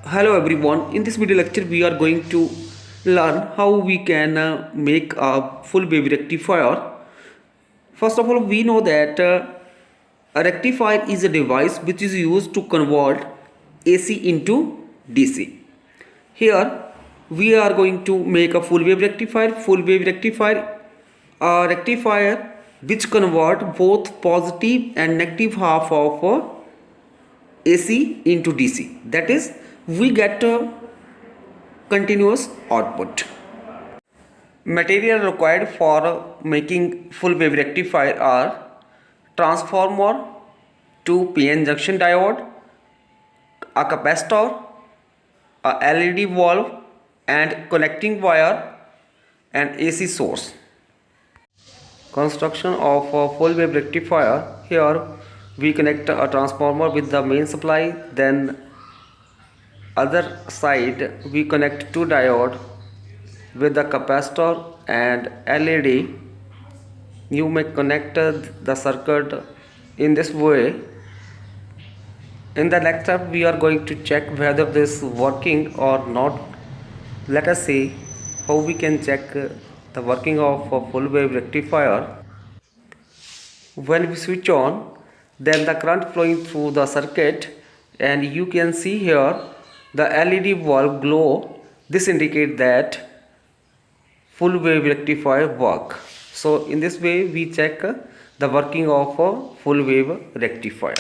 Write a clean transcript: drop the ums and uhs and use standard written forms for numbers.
Hello everyone, in this video lecture we are going to learn how we can make a full wave rectifier. First of all, we know that a rectifier is a device which is used to convert AC into DC. Here we are going to make a full wave rectifier. Full wave rectifier, a rectifier which convert both positive and negative half of AC into DC. That is, we get a continuous output. Material required for making full wave rectifier are transformer, 2 PN junction diode, a capacitor, a LED valve and connecting wire and AC source. Construction of a full wave rectifier. Here we connect a transformer with the main supply, then other side we connect two diode with the capacitor and LED. You may connect the circuit in this way. In the next step we are going to check whether this is working or not. Let us see how we can check the working of a full wave rectifier. When we switch on, then the current flowing through the circuit, and you can see here the LED bulb glow. This indicates that full wave rectifier work. So in this way we check the working of a full wave rectifier.